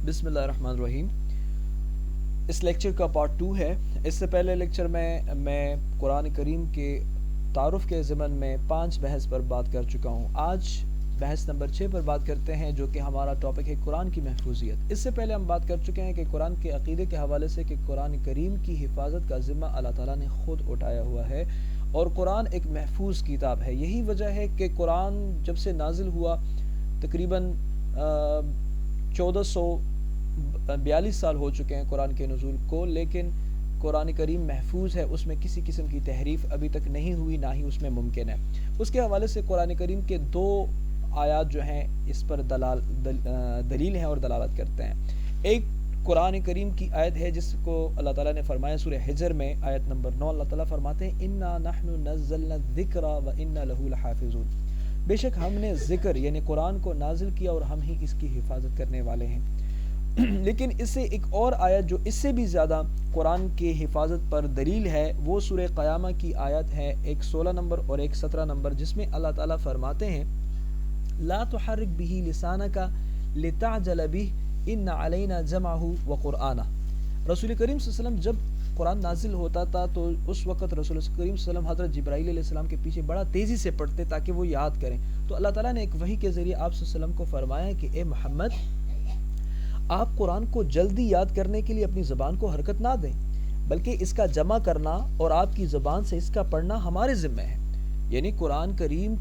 بسم اللہ الرحمن الرحیم۔ اس لیکچر کا پارٹ 2 ہے۔ اس سے پہلے لیکچر میں قرآن کریم کے تعارف کے ضمن میں 5 بحث پر بات کر چکا ہوں۔ آج بحث نمبر 6 پر بات کرتے ہیں، جو کہ ہمارا ٹاپک ہے قرآن کی محفوظیت۔ اس سے پہلے ہم بات کر چکے ہیں کہ قرآن کے عقیدے کے حوالے سے کہ قرآن کریم کی حفاظت کا ذمہ اللہ تعالیٰ نے خود اٹھایا ہوا ہے اور قرآن ایک محفوظ کتاب ہے۔ یہی وجہ ہے کہ قرآن جب سے نازل ہوا تقریباً 1442 سال ہو چکے ہیں قرآن کے نزول کو، لیکن قرآن کریم محفوظ ہے، اس میں کسی قسم کی تحریف ابھی تک نہیں ہوئی، نہ ہی اس میں ممکن ہے۔ اس کے حوالے سے قرآن کریم کے 2 آیات جو ہیں اس پر دلیل ہیں اور دلالت کرتے ہیں۔ ایک قرآن کریم کی آیت ہے جس کو اللہ تعالیٰ نے فرمایا سورہ حجر میں آیت نمبر 9، اللہ تعالیٰ فرماتے ہیں اِنَّا نَحْنُ نَزَّلْنَا الذِّكْرَ وَإِنَّا لَهُ لَحَافِظُونَ، بے شک ہم نے ذکر یعنی قرآن کو نازل کیا اور ہم ہی اس کی حفاظت کرنے والے ہیں۔ لیکن اس سے ایک اور آیت جو اس سے بھی زیادہ قرآن کی حفاظت پر دلیل ہے، وہ سورہ قیامہ کی آیت ہے، ایک 16 نمبر اور ایک 17 نمبر، جس میں اللہ تعالیٰ فرماتے ہیں لا تحرک به لسانک لتعجل به ان علینا جمعہ وقرآنہ۔ رسول کریم صلی اللہ علیہ وسلم جب قرآن نازل ہوتا تھا تو اس وقت رسول کریم صلی اللہ علیہ وسلم حضرت جبرائیل علیہ السلام کے پیچھے بڑا تیزی سے پڑھتے تاکہ وہ یاد کریں۔ تو اللہ تعالیٰ نے ایک وحی کے ذریعے آپ صلی اللہ علیہ وسلم کو فرمایا کہ اے محمد، آپ قرآن کو جلدی یاد کرنے کے لیے اپنی زبان کو حرکت نہ دیں، بلکہ اس کا جمع کرنا اور آپ کی زبان سے اس کا پڑھنا ہمارے ذمہ ہے۔ یعنی قرآن کریم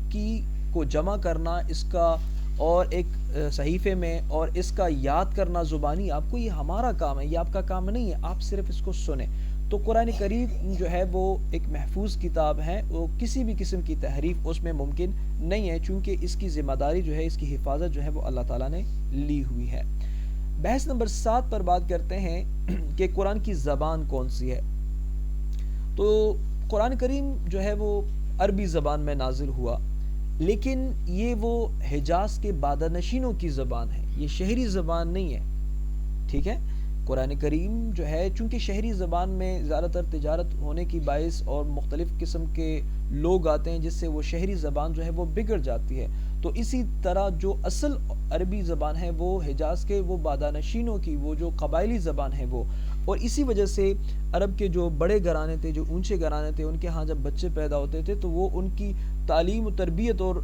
کو جمع کرنا، اس کا اور ایک صحیفے میں اور اس کا یاد کرنا زبانی، آپ کو یہ ہمارا کام ہے، یہ آپ کا کام نہیں ہے، آپ صرف اس کو سنیں۔ تو قرآن کریم جو ہے وہ ایک محفوظ کتاب ہے، وہ کسی بھی قسم کی تحریف اس میں ممکن نہیں ہے، چونکہ اس کی ذمہ داری جو ہے، اس کی حفاظت جو ہے وہ اللہ تعالیٰ نے لی ہوئی ہے۔ بحث نمبر 7 پر بات کرتے ہیں کہ قرآن کی زبان کون سی ہے۔ تو قرآن کریم جو ہے وہ عربی زبان میں نازل ہوا، لیکن یہ وہ حجاز کے بادانشینوں کی زبان ہے، یہ شہری زبان نہیں ہے، ٹھیک ہے۔ قرآن کریم جو ہے چونکہ شہری زبان میں زیادہ تر تجارت ہونے کی باعث اور مختلف قسم کے لوگ آتے ہیں، جس سے وہ شہری زبان جو ہے وہ بگڑ جاتی ہے، تو اسی طرح جو اصل عربی زبان ہے وہ حجاز کے وہ بادانشینوں کی، وہ جو قبائلی زبان ہے وہ، اور اسی وجہ سے عرب کے جو بڑے گھرانے تھے، جو اونچے گھرانے تھے، ان کے ہاں جب بچے پیدا ہوتے تھے تو وہ ان کی تعلیم و تربیت اور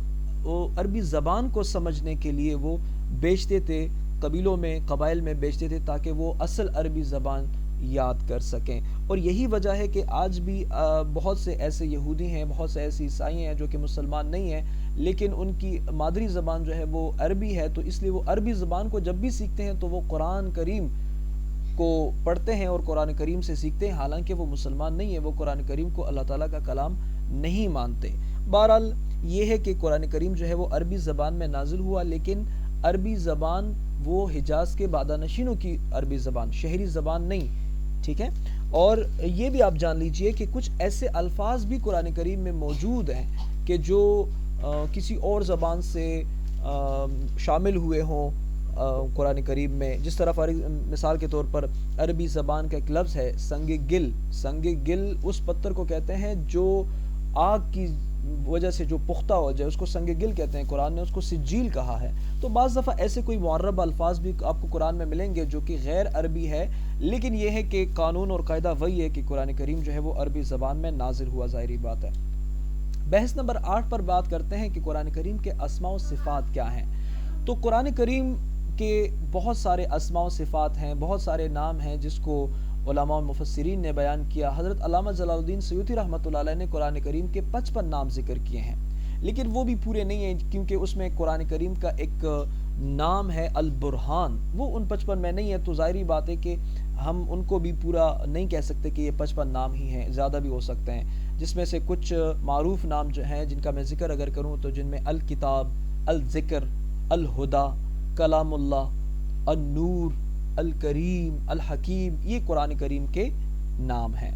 عربی زبان کو سمجھنے کے لیے وہ بیچتے تھے، قبیلوں میں قبائل میں بیچتے تھے تاکہ وہ اصل عربی زبان یاد کر سکیں۔ اور یہی وجہ ہے کہ آج بھی بہت سے ایسے یہودی ہیں، بہت سے ایسے عیسائی ہیں جو کہ مسلمان نہیں ہیں، لیکن ان کی مادری زبان جو ہے وہ عربی ہے، تو اس لیے وہ عربی زبان کو جب بھی سیکھتے ہیں تو وہ قرآن کریم کو پڑھتے ہیں اور قرآن کریم سے سیکھتے ہیں، حالانکہ وہ مسلمان نہیں ہیں، وہ قرآن کریم کو اللہ تعالیٰ کا کلام نہیں مانتے۔ بہرحال یہ ہے کہ قرآن کریم جو ہے وہ عربی زبان میں نازل ہوا، لیکن عربی زبان وہ حجاز کے بادانشینوں کی عربی زبان، شہری زبان نہیں، ٹھیک ہے۔ اور یہ بھی آپ جان لیجئے کہ کچھ ایسے الفاظ بھی قرآن کریم میں موجود ہیں کہ جو کسی اور زبان سے شامل ہوئے ہوں قرآن کریم میں، جس طرح مثال کے طور پر عربی زبان کا ایک لفظ ہے سنگ گل۔ سنگ گل اس پتھر کو کہتے ہیں جو آگ کی وجہ سے جو پختہ ہو جائے، اس کو سنگ گل کہتے ہیں، قرآن نے اس کو سجیل کہا ہے۔ تو بعض دفعہ ایسے کوئی معرب الفاظ بھی آپ کو قرآن میں ملیں گے جو کہ غیر عربی ہے، لیکن یہ ہے کہ قانون اور قاعدہ وہی ہے کہ قرآن کریم جو ہے وہ عربی زبان میں نازل ہوا، ظاہری بات ہے۔ بحث نمبر 8 پر بات کرتے ہیں کہ قرآن کریم کے اسماء و صفات کیا ہیں۔ تو قرآن کریم کے بہت سارے اسماء و صفات ہیں، بہت سارے نام ہیں جس کو علماء و مفسرین نے بیان کیا۔ حضرت علامہ جلال الدین سیوطی رحمۃ اللہ علیہ نے قرآن کریم کے 55 نام ذکر کیے ہیں، لیکن وہ بھی پورے نہیں ہیں، کیونکہ اس میں قرآن کریم کا ایک نام ہے البرہان، وہ ان 55 میں نہیں ہے، تو ظاہری بات ہے کہ ہم ان کو بھی پورا نہیں کہہ سکتے کہ یہ 55 نام ہی ہیں، زیادہ بھی ہو سکتے ہیں، جس میں سے کچھ معروف نام جو ہیں جن کا میں ذکر اگر کروں تو جن میں الکتاب، الذکر، الہدا، کلام اللہ، النور، الکریم، الحکیم، یہ قرآن کریم کے نام ہیں۔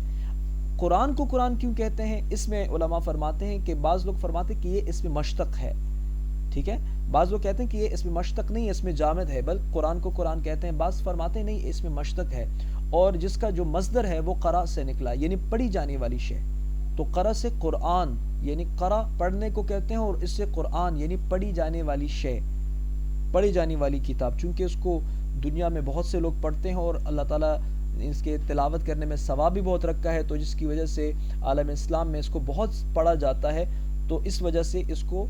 قرآن کو قرآن کیوں کہتے ہیں؟ اس میں علماء فرماتے ہیں کہ بعض لوگ فرماتے ہیں کہ یہ اسم مشتق ہے، ٹھیک ہے، بعض لوگ کہتے ہیں کہ یہ اسم مشتق نہیں ہے، اسم جامد ہے، بلکہ قرآن کو قرآن کہتے ہیں، بعض فرماتے ہیں نہیں اسم مشتق ہے، اور جس کا جو مصدر ہے وہ قرأ سے نکلا، یعنی پڑھی جانے والی شے، تو قرأ سے قرآن، یعنی قرأ پڑھنے کو کہتے ہیں، اور اس سے قرآن یعنی پڑھی جانے والی شے، پڑھی جانے والی کتاب، چونکہ اس کو دنیا میں بہت سے لوگ پڑھتے ہیں اور اللہ تعالیٰ اس کے تلاوت کرنے میں ثواب بھی بہت رکھا ہے، تو جس کی وجہ سے عالم اسلام میں اس کو بہت پڑھا جاتا ہے، تو اس وجہ سے اس کو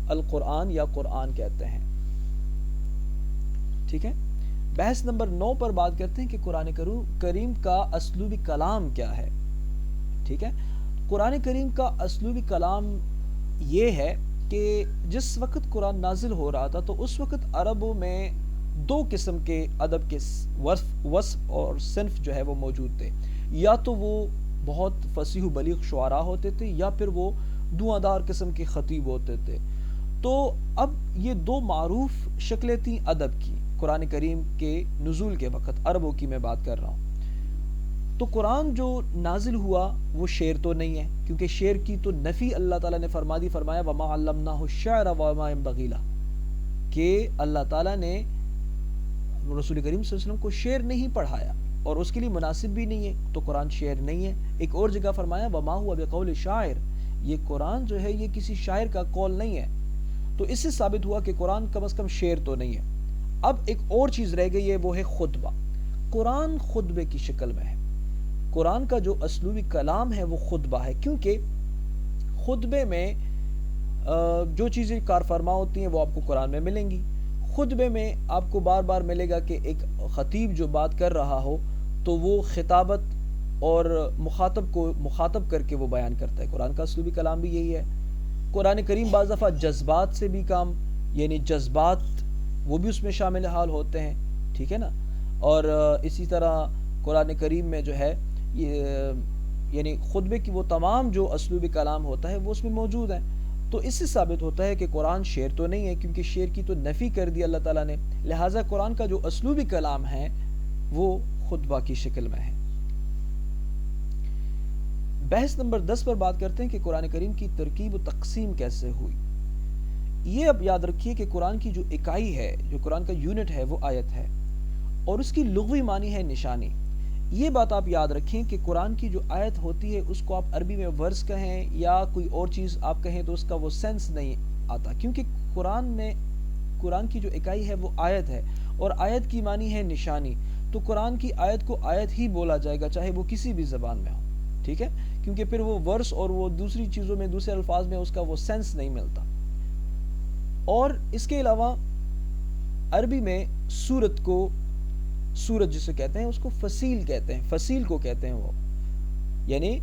القرآن یا قرآن کہتے ہیں. ٹھیک ہے. بحث نمبر 9 پر بات کرتے ہیں کہ قرآن کریم کا اسلوب کلام کیا ہے. ٹھیک ہے. قرآن کریم کا اسلوب کلام یہ ہے کہ جس وقت قرآن نازل ہو رہا تھا تو اس وقت عربوں میں 2 قسم کے ادب کے وصف اور صنف جو ہے وہ موجود تھے. یا تو وہ بہت فصیح و بلیغ شعراء ہوتے تھے یا پھر وہ دعاندار قسم کے خطیب ہوتے تھے. تو اب یہ 2 معروف شکلیں تھیں ادب کی قرآن کریم کے نزول کے وقت. عربوں کی میں بات کر رہا ہوں. تو قرآن جو نازل ہوا وہ شعر تو نہیں ہے، کیونکہ شعر کی تو نفی اللہ تعالیٰ نے فرمایا وَمَا عَلَّمْنَاهُ الشَّعْرَ وَمَا يَنبَغِي لَهُ، کہ اللہ تعالیٰ نے رسول کریم صلی اللہ علیہ وسلم کو شعر نہیں پڑھایا اور اس کے لیے مناسب بھی نہیں ہے، تو قرآن شعر نہیں ہے. ایک اور جگہ فرمایا وَمَا هُوَ بِقَوْلِ شَاعِرٍ، یہ قرآن جو ہے یہ کسی شاعر کا قول نہیں ہے. تو اس سے ثابت ہوا کہ قرآن کم از کم شعر تو نہیں ہے. اب ایک اور چیز رہ گئی ہے، وہ ہے خطبہ. قرآن خطبے کی شکل میں ہے. قرآن کا جو اسلوبی کلام ہے وہ خطبہ ہے، کیونکہ خطبے میں جو چیزیں کار فرما ہوتی ہیں وہ آپ کو قرآن میں ملیں گی. خطبے میں آپ کو بار بار ملے گا کہ ایک خطیب جو بات کر رہا ہو تو وہ خطابت اور مخاطب کو مخاطب کر کے وہ بیان کرتا ہے. قرآن کا اسلوبی کلام بھی یہی ہے. قرآن کریم بعض دفعہ جذبات سے بھی کام، یعنی جذبات وہ بھی اس میں شامل حال ہوتے ہیں. ٹھیک ہے نا. اور اسی طرح قرآن کریم میں جو ہے یعنی خطبے کی وہ تمام جو اسلوبی کلام ہوتا ہے وہ اس میں موجود ہیں. تو اس سے ثابت ہوتا ہے کہ قرآن شعر تو نہیں ہے، کیونکہ شعر کی تو نفی کر دی اللہ تعالیٰ نے. لہٰذا قرآن کا جو اسلوبی کلام ہے وہ خطبہ کی شکل میں ہے. بحث نمبر 10 پر بات کرتے ہیں کہ قرآن کریم کی ترکیب و تقسیم کیسے ہوئی. یہ اب یاد رکھیے کہ قرآن کی جو اکائی ہے، جو قرآن کا یونٹ ہے وہ آیت ہے، اور اس کی لغوی معنی ہے نشانی. یہ بات آپ یاد رکھیں کہ قرآن کی جو آیت ہوتی ہے اس کو آپ عربی میں ورس کہیں یا کوئی اور چیز آپ کہیں تو اس کا وہ سینس نہیں آتا، کیونکہ قرآن کی جو اکائی ہے وہ آیت ہے، اور آیت کی معنی ہے نشانی. تو قرآن کی آیت کو آیت ہی بولا جائے گا چاہے وہ کسی بھی زبان میں ہو. ٹھیک ہے. کیونکہ پھر وہ ورس اور وہ دوسری چیزوں میں دوسرے الفاظ میں اس کا وہ سینس نہیں ملتا. اور اس کے علاوہ عربی میں سورت کو، سورت جسے کہتے ہیں اس کو فصیل کہتے ہیں، فصیل کو کہتے ہیں وہ. یعنی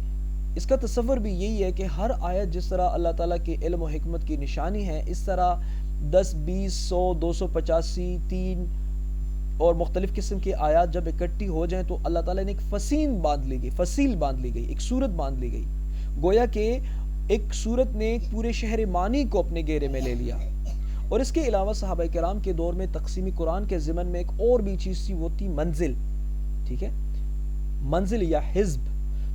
اس کا تصور بھی یہی ہے کہ ہر آیت جس طرح اللہ تعالیٰ کے علم و حکمت کی نشانی ہے، اس طرح 10 20 100 285 3 اور مختلف قسم کی آیات جب اکٹھی ہو جائیں تو اللہ تعالیٰ نے ایک فصیل باندھ لی گئی، ایک سورت باندھ لی گئی. گویا کہ ایک سورت نے پورے شہر معنی کو اپنے گھیرے میں لے لیا. اور اس کے علاوہ صحابہ کرام کے دور میں تقسیم قرآن کے ضمن میں ایک اور بھی چیز تھی، وہ تھی منزل. ٹھیک ہے. منزل یا حزب.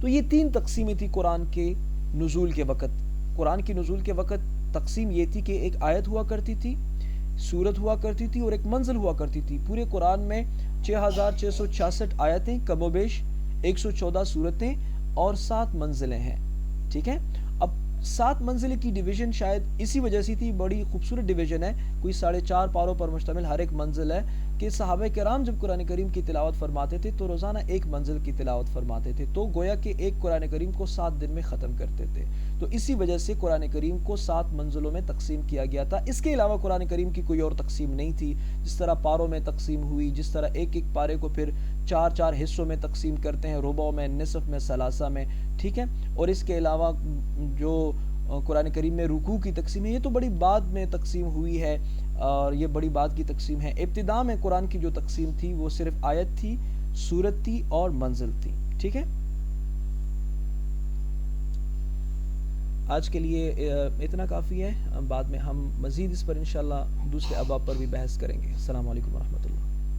تو یہ 3 تقسیمیں تھی قرآن کے نزول کے وقت. قرآن کے نزول کے وقت تقسیم یہ تھی کہ ایک آیت ہوا کرتی تھی، سورت ہوا کرتی تھی اور ایک منزل ہوا کرتی تھی. پورے قرآن میں 6666 آیتیں، کم و بیش 114 سورتیں اور 7 منزلیں ہیں. ٹھیک ہے. اب 7 منزلیں کی ڈویژن شاید اسی وجہ سے تھی، بڑی خوبصورت ڈویژن ہے، کوئی 4.5 پاروں پر مشتمل ہر ایک منزل ہے، کہ صحابہ کرام جب قرآن کریم کی تلاوت فرماتے تھے تو روزانہ ایک منزل کی تلاوت فرماتے تھے، تو گویا کہ ایک قرآن کریم کو 7 دن میں ختم کرتے تھے. تو اسی وجہ سے قرآن کریم کو 7 منزلوں میں تقسیم کیا گیا تھا. اس کے علاوہ قرآن کریم کی کوئی اور تقسیم نہیں تھی. جس طرح پاروں میں تقسیم ہوئی، جس طرح ایک ایک پارے کو پھر 4 حصوں میں تقسیم کرتے ہیں، ربع میں، نصف میں، ثلاثہ میں. ٹھیک ہے. اور اس کے علاوہ جو قرآن کریم میں رکوع کی تقسیم ہے، یہ تو بڑی بعد میں تقسیم ہوئی ہے، اور یہ بڑی بعد کی تقسیم ہے. ابتداء میں قرآن کی جو تقسیم تھی وہ صرف آیت تھی، سورت تھی اور منزل تھی. ٹھیک ہے. آج کے لیے اتنا کافی ہے. بعد میں ہم مزید اس پر انشاءاللہ دوسرے ابواب پر بھی بحث کریں گے. السلام علیکم ورحمۃ اللہ.